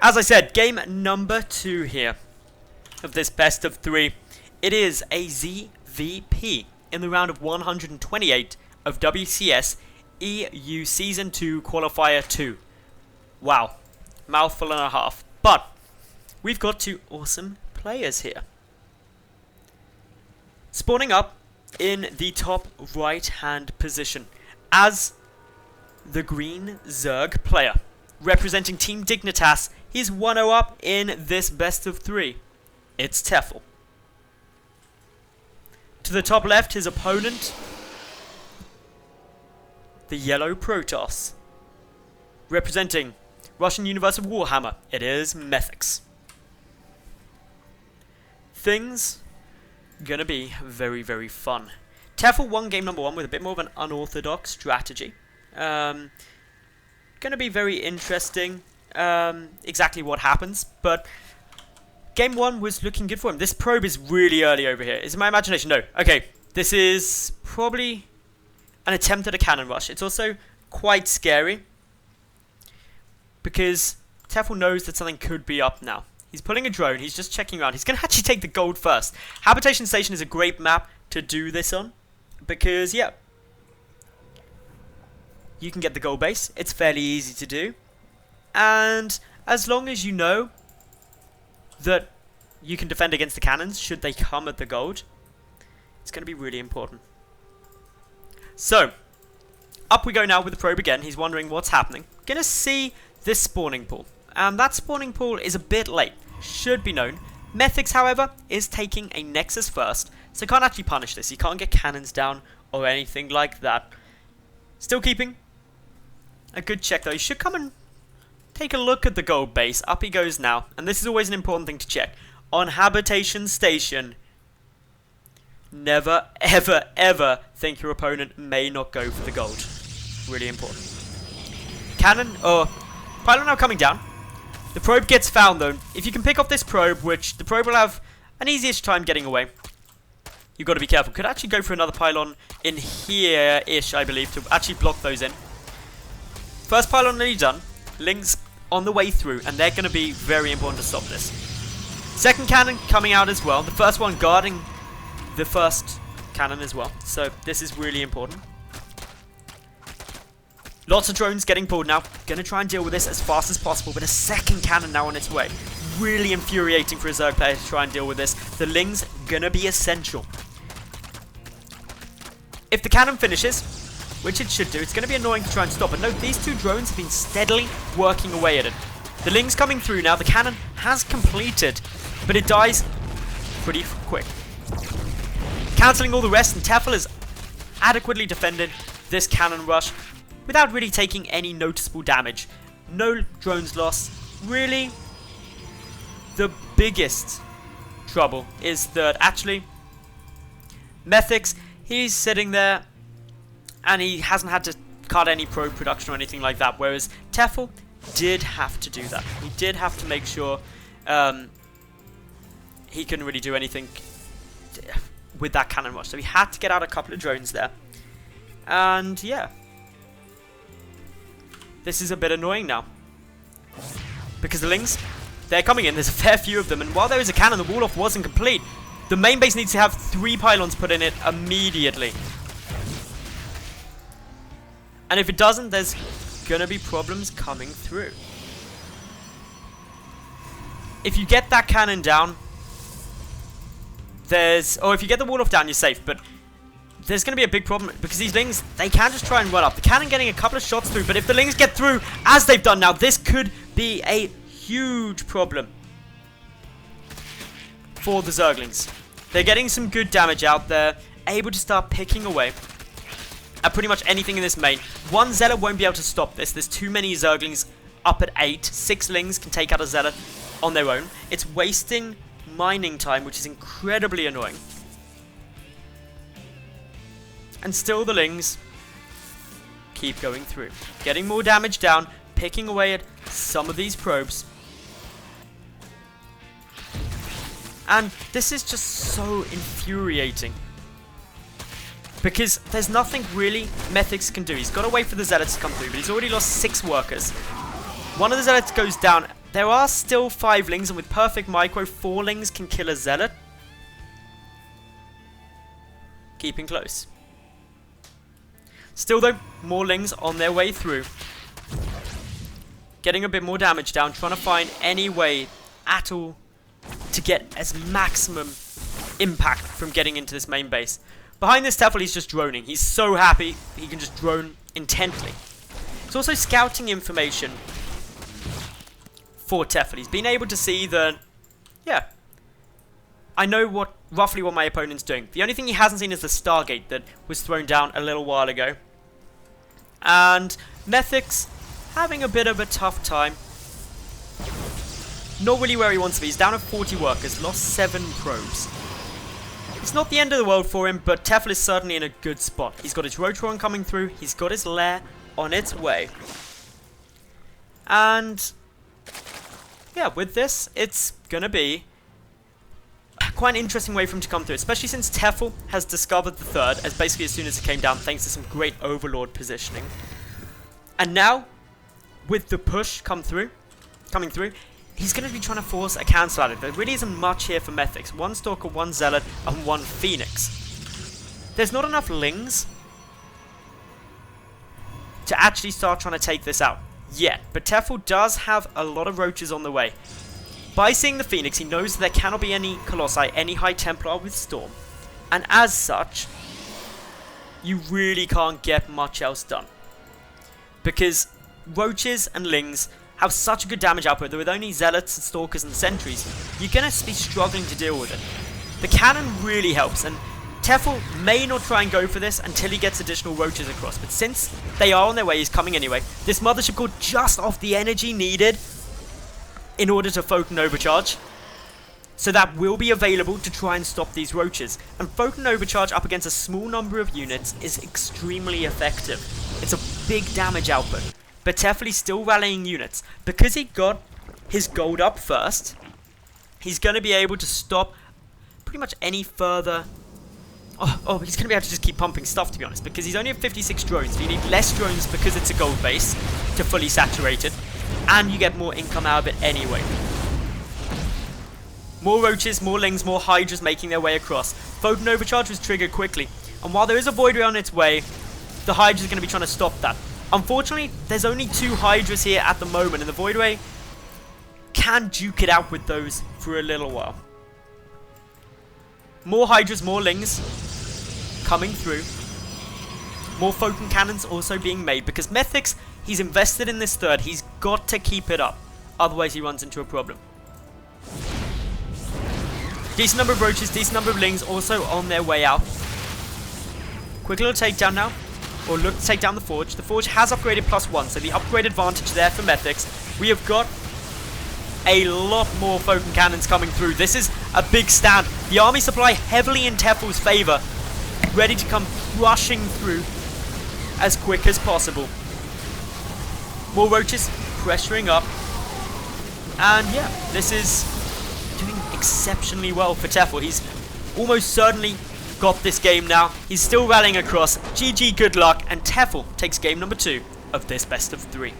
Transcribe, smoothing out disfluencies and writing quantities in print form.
As I said, game number 2 here of this best of 3. It is a ZVP in the round of 128 of WCS EU Season 2 Qualifier 2. Wow, mouthful and a half. But we've got 2 awesome players here. Spawning up in the top right hand position as the green Zerg player. Representing Team Dignitas, he's 1-0 up in this best of 3. It's Tefel. To the top left, his opponent, the yellow Protoss. Representing Russian Universal Warhammer, it is MetHiX. Things gonna be very, very fun. Tefel won game number 1 with a bit more of an unorthodox strategy. Gonna be very interesting exactly what happens, but game 1 was looking good for him. This probe is really early over here. Is it my imagination? No. Okay, this is probably an attempt at a cannon rush. It's also quite scary because Tefel knows that something could be up now. He's pulling a drone. He's just checking around. He's going to actually take the gold first. Habitation Station is a great map to do this on because, yeah, you can get the gold base. It's fairly easy to do. And as long as you know that you can defend against the cannons should they come at the gold, it's going to be really important. So, up we go now with the probe again. He's wondering what's happening. Going to see this spawning pool. That spawning pool is a bit late. Should be known. MetHiX, however, is taking a Nexus first, so can't actually punish this. He can't get cannons down or anything like that. Still keeping a good check though. He should come and take a look at the gold base. Up he goes now. And this is always an important thing to check. On Habitation Station, never, ever, ever think your opponent may not go for the gold. Really important. Cannon, or pylon now coming down. The probe gets found though. If you can pick off this probe, which the probe will have an easiest time getting away, you've got to be careful. Could actually go for another pylon in here-ish, I believe, to actually block those in. First pylon nearly done. Lings on the way through, and they're going to be very important to stop this. Second cannon coming out as well. The first one guarding the first cannon as well. So this is really important. Lots of drones getting pulled now. Going to try and deal with this as fast as possible, but a second cannon now on its way. Really infuriating for a Zerg player to try and deal with this. The Lings going to be essential. If the cannon finishes, which it should do, it's going to be annoying to try and stop. But note, these 2 drones have been steadily working away at it. The Ling's coming through now. The cannon has completed, but it dies pretty quick. Cancelling all the rest, and Tefel has adequately defended this cannon rush without really taking any noticeable damage. No drones lost. Really, the biggest trouble is that actually MetHiX, he's sitting there and he hasn't had to cut any probe production or anything like that, whereas Tefel did have to do that. He did have to make sure he couldn't really do anything with that cannon rush, so he had to get out a couple of drones there. And yeah, this is a bit annoying now because the Lings, they're coming in. There's a fair few of them, and while there is a cannon, the wall-off wasn't complete. The main base needs to have 3 pylons put in it immediately. And if it doesn't, there's gonna be problems coming through. If you get that cannon down, if you get the wall off down, you're safe, but there's gonna be a big problem because these Lings, they can just try and run up. The cannon getting a couple of shots through, but if the Lings get through, as they've done now, this could be a huge problem for the Zerglings. They're getting some good damage out there, able to start picking away at pretty much anything in this main. 1 Zealot won't be able to stop this. There's too many Zerglings up at 8. 6 Lings can take out a Zealot on their own. It's wasting mining time, which is incredibly annoying. And still the Lings keep going through. Getting more damage down, picking away at some of these probes. And this is just so infuriating, because there's nothing really MetHiX can do. He's got to wait for the Zealots to come through, but he's already lost 6 workers. One of the Zealots goes down There are still 5 Lings, and with perfect micro, 4 Lings can kill a Zealot. Keeping close. Still though, more Lings on their way through. Getting a bit more damage down, trying to find any way at all to get as maximum impact from getting into this main base. Behind this Tefel, he's just droning. He's so happy he can just drone intently. He's also scouting information for Tefel. He's been able to see that, yeah, I know roughly what my opponent's doing. The only thing he hasn't seen is the Stargate that was thrown down a little while ago. And MetHiX having a bit of a tough time. Not really where he wants to be. He's down to 40 workers, lost 7 probes. It's not the end of the world for him, but Tefel is certainly in a good spot. He's got his Rotron coming through, he's got his lair on its way. And yeah, with this, it's gonna be quite an interesting way for him to come through, especially since Tefel has discovered the third as basically as soon as it came down, thanks to some great Overlord positioning. And now, with the push coming through, he's going to be trying to force a cancel out of it. There really isn't much here for MetHiX. 1 Stalker, 1 Zealot, and 1 Phoenix. There's not enough Lings to actually start trying to take this out yet, but Tefel does have a lot of roaches on the way. By seeing the Phoenix, he knows that there cannot be any Colossi, any High Templar with Storm, and as such, you really can't get much else done. Because roaches and Lings have such a good damage output that with only Zealots, Stalkers and Sentries, you're going to be struggling to deal with it. The cannon really helps, and Tefel may not try and go for this until he gets additional roaches across, but since they are on their way, he's coming anyway. This Mothership Core just off the energy needed in order to Photon Overcharge, so that will be available to try and stop these roaches. And Photon Overcharge up against a small number of units is extremely effective. It's a big damage output, but Tefel is still rallying units. Because he got his gold up first, he's going to be able to stop pretty much any further. He's going to be able to just keep pumping stuff, to be honest, because he's only at 56 drones. So you need less drones because it's a gold base to fully saturate it, and you get more income out of it anyway. More roaches, more Lings, more Hydras making their way across. Photon Overcharge was triggered quickly, and while there is a Void Ray on its way, the Hydras are going to be trying to stop that. Unfortunately, there's only 2 Hydras here at the moment, and the Void Ray can duke it out with those for a little while. More Hydras, more Lings coming through. More Photon Cannons also being made, because MetHiX, he's invested in this third. He's got to keep it up, otherwise he runs into a problem. Decent number of roaches, decent number of Lings also on their way out. Quick little takedown now, or look to take down the Forge. The Forge has upgraded +1, so the upgrade advantage there for MetHiX. We have got a lot more Photon Cannons coming through. This is a big stand. The army supply heavily in Tefel's favor, ready to come rushing through as quick as possible. More roaches pressuring up, and yeah, this is doing exceptionally well for Tefel. He's almost certainly got this game now. He's still rallying across. GG, good luck, and Tefel takes game number 2 of this best of 3.